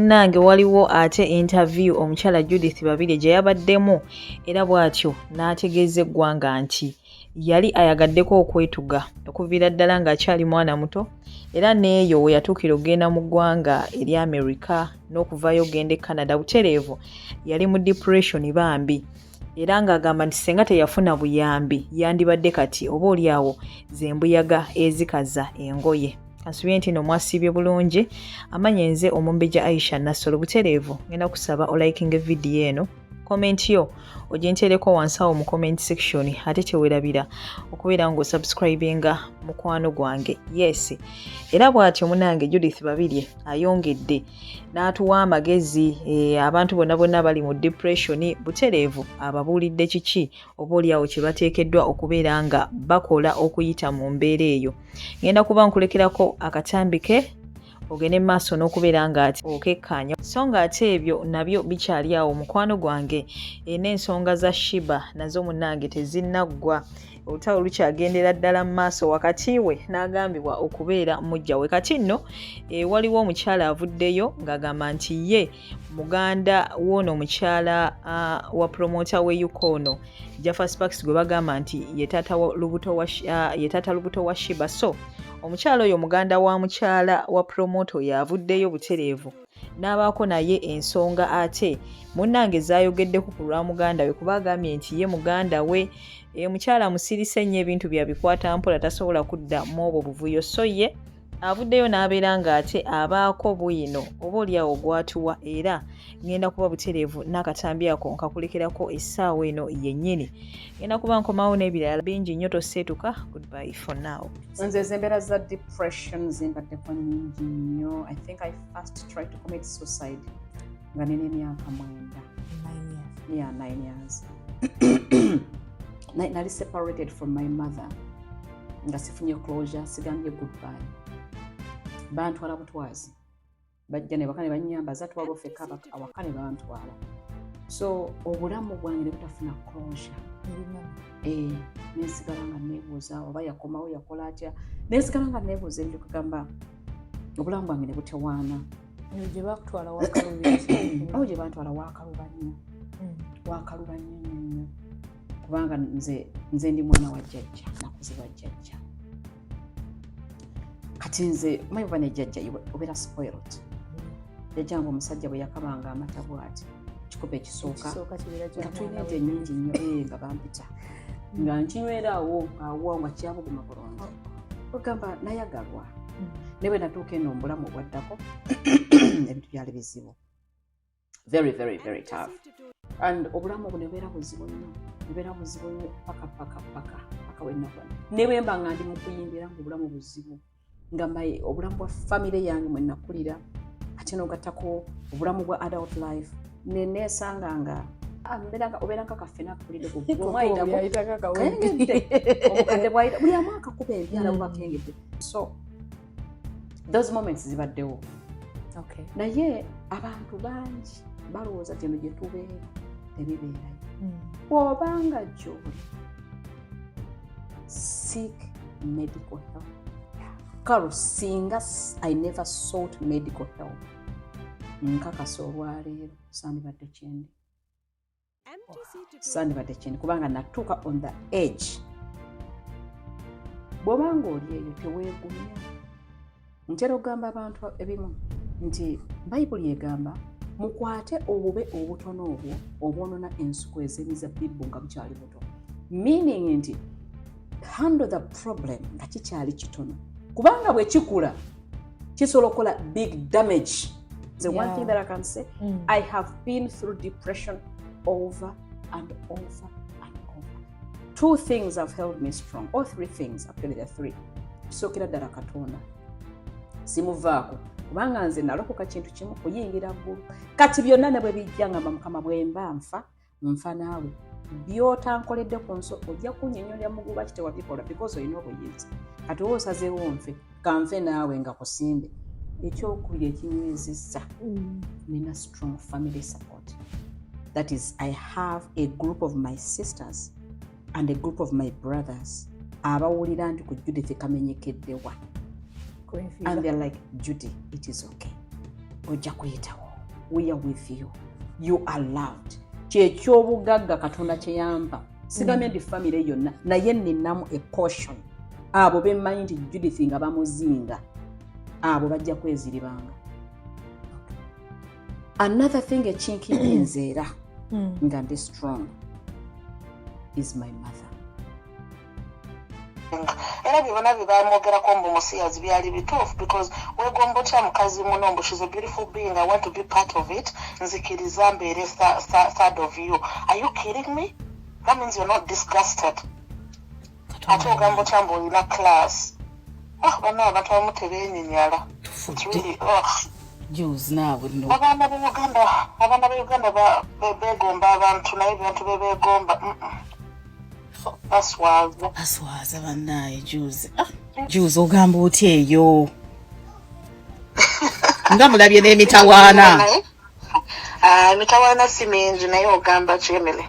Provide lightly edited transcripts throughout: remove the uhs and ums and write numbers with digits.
munnange waliwo ate interview omukyala Judith Babirye gye yabaddemu era bw'atyo n'ategeeza eggwanga nti yali ayagaddeko okwetuga okuviira ddala ng'akyali mwana muto era n'eyo we yatuukira okugenda mu ggwanga eri America n'okuvayo ogenda e Canada butereevu yali mu depression bambi era ng'agamba nti senga teyafuna buyambi yandibadde kati oba oliawo zembuyaga ezikaza engoye. Kasubye nti no mwasiibye bulungi amanye nze Omumbejja Aisha Nassolo butereevu ngenda kusaba olikinga video eno comment yo ogentereko wansi awo mu comment section ate tewerabira okubeera ng'osubscribinga mukwano gwange. Yes era bw'atyo munange Judith Babirye ayongedde n'atuwa amagezi abantu bonna bali mu depression butereevu ababuulidde kiki oba oliawo kye bateekeddwa okubeera nga bakola okuyita mu mbeera eyo. Ngenda kuba nkulekerako akatambike ogende maaso n'okubeera nga ati okekkaanya so nga ate ebyo nabyo bikyali awo mukwano gwange n'ensonga za Shiba nazo munnange tezinnaggwa olutalo lukyagendera ddala mu maaso wakati we n'agambibwa okubeera mujja we. Kati nno waliwo omukyala avuddeyo ng'agamba nti ye muganda w'ono omukyala wa promota we Yukono Jaffa Sparks gwe bagamba nti ye taata lubuto wa Shiba. So omukyala oyo muganda wa mukyala wa promoto yavuddeyo butereevu n'abaako naye ensonga ate munnange zaayogeddeku ku lwa muganda we kuba agambye nti ye muganda we mukyala musirise nnyo ebintu byabikwata mpola tasobola kudda mu obwo buvuyo so ye avuddeyo n'abeera ng'ate abaako bwino oba oliawo gwatuwa era ngenda kuba butereevu n'akatambi ako nkakulekerako essaawa eno yennyini. Ngenda kuba nkomawo n'ebirala bingi nnyo toseetuka. Goodbye for now. Nze embeera za depression zimbaddeko nnyingi nnyo. I think I first tried to commit suicide nga nina emyaka 9 years. Nali separated from my mother nga sifunye closure sigambye goodbye. Bantwala butwazi bajja ne bakane banyambaza twala ofeka awakane bantwala so obulamu bwange ne butafuna closure nesigala nga nebuuza oba yakomawo yakola atya nesigala nga nebuuza ebyo kugamba obulamu bwange ne butewaana gye bakutwala wakalubiri awo gye bantwala wakaluba nnyo kubanga nze ndi mwana wa jjajja nakuze wa jjajja kati nze mayiva ne jjajja obeera spoiled. Jjajjange omusajja bwe yakabanga amata bw'ati kikupa ekisooka nga tulina ente nnyingi nnyo nga bampita nga nkinyweraawo awo nga kyabuguma bulungi ogamba nayagalwa ne bwe natuuka eno omubulamu obwaddako ebintu byali bizibu very very very tough and obulamu obwo ne bubeera buzibu nnyo paka wennakuba ne bwe mba nga ndi mu kuyimbira ng'obulamu buzibu nga obulamu bwa famire yange mwe nakulira ate n'ogattako obulamu bwa adult life neesanga nga obeera nka kaffe nakulidde omukadde bwayita buli amu akakuba embyala bubakengedde so those moments zibaddewo naye abantu bangi balowooza geno gye tubeera tebibeerayo bw'obanga gy'oli seek medical help. Karo singa I never sought medical help nkakasa olwaleero sandibadde kyendi kubanga natuuka on the edge. Bw'obanga oli eyo teweegumya ntera okugamba abantu ebimu nti bayibuli egamba mukwate obube obutono obwo obwonona ensuku ez'emizabbibu nga bukyali buto, meaning nti handle the problem nga kikyali kitono kubanga bwe kikula kisobola okukola big damage. The one thing that I can say, I have been through depression over and over and over. 2 things have held me strong, or 3 things, actually there are 3. Sookera ddala Katonda simuvaako kubanga nze nalokoka kintu kimu kuyingira ggulu kati byonna ne bwe bijja ngamba Mukama bwe mba nfa naawe by'otankoledde ku nso ojja kunnyonnyolera muguba kitewabikola because olina obuyinza kati oba osazeewo nfe kanfe naawe nga kusimbe. Ekyokubiri ekinywezezza nina strong family support. That is, I have a group of my sisters and a group of my brothers abawulira nti ku Judith kamenyekeddewa and they're like, Judy, it is okay, ojja kuyitawo we are with you, you are loved. Kyekyobugagga Katonda kyeyamba sigambye ndi family yonna naye ninamu a portion abo bemmanyi nti Judith nga bamuzinga abo bajja kweziribanga. Another thing ekinkiye nzeera nga ndi strong is my mother. Era bibona bibamwogerako mbu musiyazi byali bituufu because wegomba otya mukazi muno mbu she's a beautiful being, I want to be part of it, nzikiriza mbeere third of you. Are you kidding me? That means you're not disgusted. Ate ogamba otya mbu olina class. Bana abantu abamu tebeenyinyala. It's really Jules naawe no. Abaana b'Uganda beegomba abantu naye abantu beegomba. Aswaza banaye Jules. Jules ogamba otya eyo? Nga mulabye n'emitawaana. Emitawaana si mingi naye ogamba kyemele.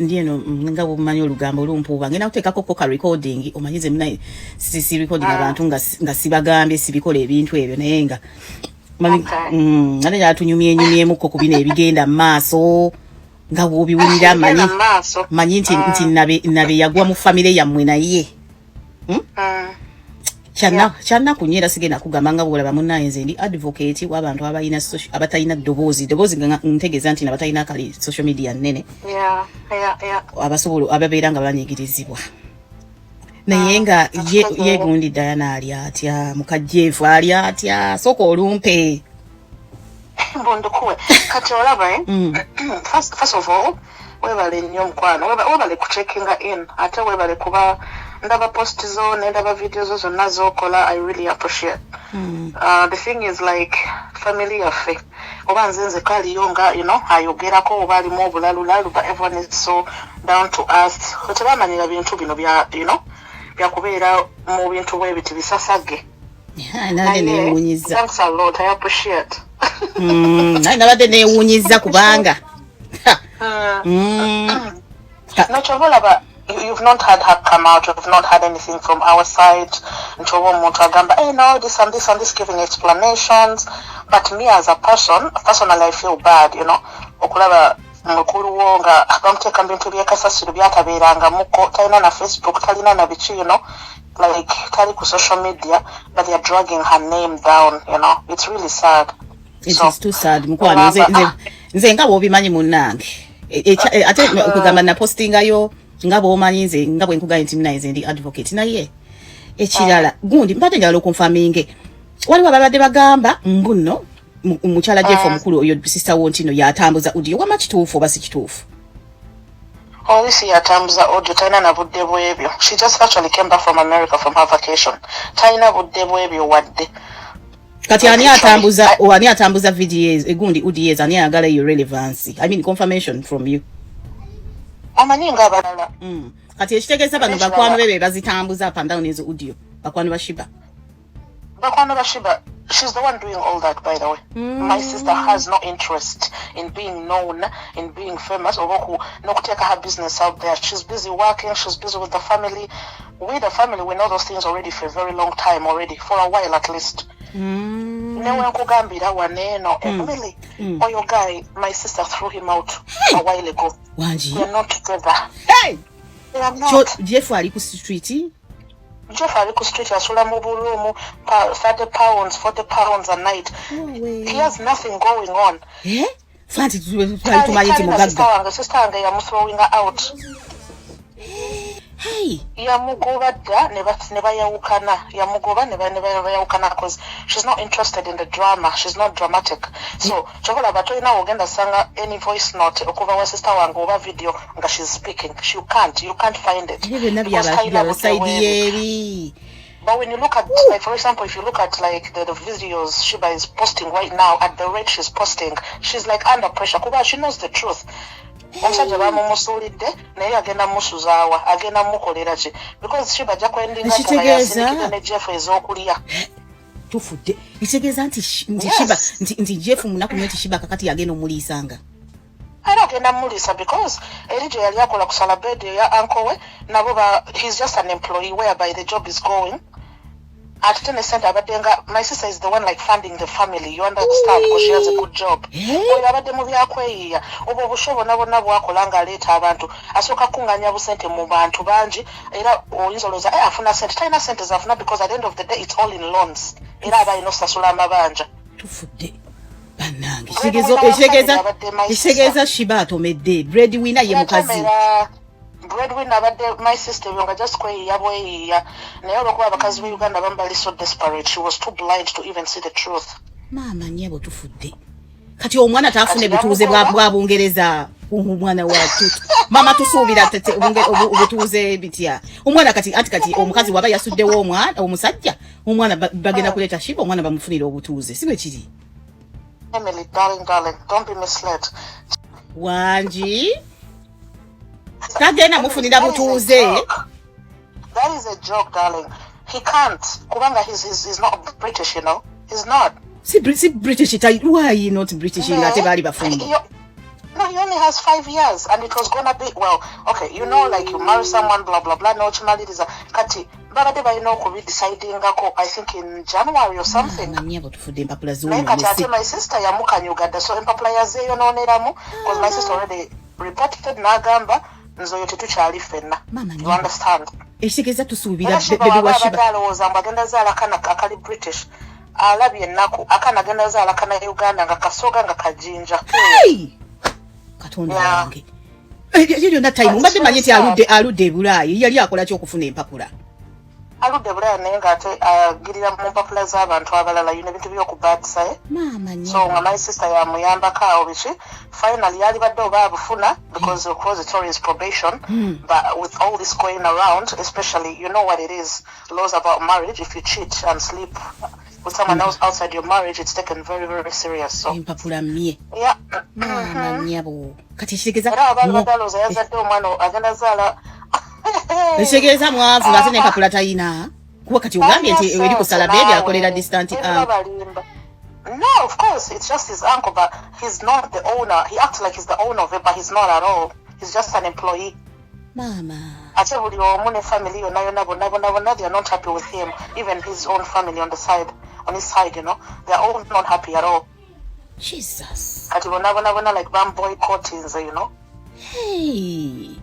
Ndieno nga bumanyi olugambo lumpuuba. Ngenda kuteekako ko ka recording omanyize munaye si recording abantu nga sibagambye sibikola ebintu ebyo naye nga nale yatunyumyenyumyemukko ku bino ebigenda mu maaso. Nga wobiwulira manyi nti nabe yagwa mu family yammwe naye kyanna kunyera sigenda kugamba nga bwolaba munnaye nze ndi advocate w'abantu abatalina ddoboozi nga ntegeeza nti nabatalina kali social media nnene abasobola ababeera nga banyigirizibwa naye nga ye gundi Diana ali atya mukajjeefu ali atya sooka olumpe Mbondokuwe kati olaba first of all webale nnyo mukwano webale kucheckinga in ate webale kuba ndaba post zo ndaba videos zonna zokola. I really appreciate the thing is like family affair oba nze kaliyo nga ayogerako oba alimu obulalulalu but everyone is so down to earth tebamanyira bintu bino bya byakubeera mu bintu bwebiti bisasage. Thanks a lot, I appreciate. Nabadde neewuunyiza kubanga you've not had her come out, you've not had anything from our side ntoba omuntu agamba no this and this and this giving explanations, but me as a person personally I feel bad okulaba mukulu wo nga bamuteeka mu bintu by'ekasasiro byatabeeranga muko talina na Facebook talina na biki like tali ku social media but they are dragging her name down. It's really sad. It is too sad mukwano nze nga bw'obimanyi munnange ate okugamba na postingayo nga bw'omanyi nze nga bwe nkugambye nti naye nze ndi advocate naye ekirala gundi mbadde njagala okunfaminge waliwo ababadde bagamba mbuno mukyala Jeff omukulu oyo sister wo ntino yatambuza audio wama kituufu oba si kituufu? Olisi yatambuza audio talina na budde bwebyo. She just actually came back from America from her vacation. Talina budde bwebyo wadde. Kati ani atambuza videos egundi audios ani agala your relevance. I mean confirmation from you. Amaninga abalala. Kati ekitegeeza bano bakwano bebe bazitambuza up and down ezo audio. Bakwano bashiba. She's the one doing all that, by the way. My sister has no interest in being known, in being famous, or no take her business out there. She's busy working, she's busy with the family. We, the family, we know those things already for a very long time already, for a while at least. Emily, or your guy, my sister threw him out a while ago. We're not together. Hey! They are not. Jeff ali ku street. Jeff Aliku Street asula mu bulumu £30, £40 a night. He has nothing going on. Fanti tumanyi nti mugagga. Sister wange yamuthrowinga out. Hey. Yamugoba dda ne bayawukana. Yamugoba ne bayawukana because she's not interested in the drama. She's not dramatic. So, chokola batoyina ogenda sanga any voice note okuva wa sister wange oba video nga she's speaking. You can't find it. But when you look at, like, for example, if you look at like the videos Shiba is posting right now, at the rate she's posting, she's like under pressure. Kuba she knows the truth. Omusajja bamumusuulidde naye agenda musuzaawa agenda mukolera ki because Shiba ajja kwendinga yasinzikira ne Jeff ez'okulya tufudde kitegeeza nti Jeff munaku nnyo nti Shiba kakati yagenda omuliisanga era agenda muliisa because eri gye yali akola kusala bed ya uncle we nabo he's just an employee whereby the job is going at 10 cent abadenga. My sister is the one like funding the family, you understand, because she has a good job. Abadde mu byakweyiya obwo bushobo nabo bwakolanga leeta abantu asoka kunganya busente mu bantu banji era oyinza olowooza afuna sente talina sente zafuna because at the end of the day it's all in loans era abalina okusasula amabanja tufudde bannange kitegeeza Shiba atomedde breadwinner ye mukazi breadwinner abadde my sister yonga just kweyiya bweyiya naye olwokuba abakazi b'e Uganda bambali so desperate she was too blind to even see the truth. Maama nyebo tufudde kati omwana taafune butuuze bwa Bungereza omwana wa tutu mama tusuubira tete obutuuze bitya omwana kati omukazi waba yasuddewo omwana omusajja omwana bagenda kuleeta Shiba omwana bamufunira obutuuze si bwe kiri. Emily darling don't be misled. Wanji tagenda mufunira butuuze. That is a joke darling. He can't kubanga he's not British, you know. He's not. Si British why not British ngate bali bafumbo. No, he only has 5 years and it was gonna be well okay you know like you marry someone blah blah blah no chimaliriza kati babade bayino ku deciding ngako I think in January or something. Nyabo tufudde empapula zo. My sister yamukanyugadde so empapula yazeyo noneramu because my sister already reported nagamba nzoyo tetukyali fenna. You understand? Ekitegeeza tusuubira bebe wa Shiba. Alowooza mbagenda zaala kana akali British. Alabye ennaku akana agenda zaala kana Uganda nga kasoga nga kajinja. Katonda wange. Yaliyo na time mbadde manyi nti aludde e Bulaayi yali akola ki okufuna empapula. Aludde Bulaayi naye ng'ate agirira mu mpapula z'abantu abalala yina ebintu by'okubaatisa so nga my sister yamuyambako awo biki finally yali badde oba abufuna because of course it's always probation but with all this going around especially you know what it is laws about marriage if you cheat and sleep with someone else outside your marriage it's taken very very serious so empapula mie nyabo kati kitegeeza era abantu badaloza yazadde omwana agenda zaala ekitegeeza mwavu ngate n'empapula tayina kuba kati ogambye nti eri kusala beebi akolera distant No, of course, it's just his uncle, but he's not the owner. He acts like he's the owner of it, but he's not at all. He's just an employee. Mama. Ate buli omu family yonna they are not happy with him. Even his own family on his side, you know, they are all not happy at all. Jesus. Ati bonna like bam boycotting, you know. Hey.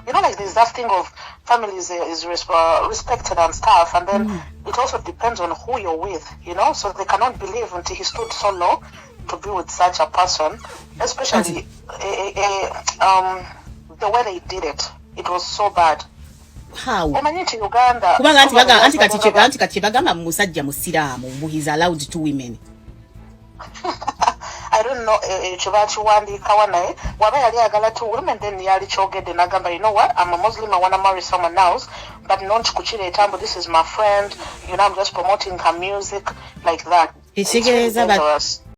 You know, like there's that thing of families is respected and stuff, and then it also depends on who you're with, you know. So they cannot believe until he stood so low to be with such a person, especially the way they did it. It was so bad. How? Omanyiti Uganda. Kubanga anti kati bagamba musajja musiraamu he's allowed 2 women. I don't know chibachiwandiikawa naye waba yali agala 2 women then yali kyogedde nagamba you know what I'm a Muslim I want to marry someone else but non chikukireeta mbu this is my friend you know I'm just promoting her music like that. Ekitegeeza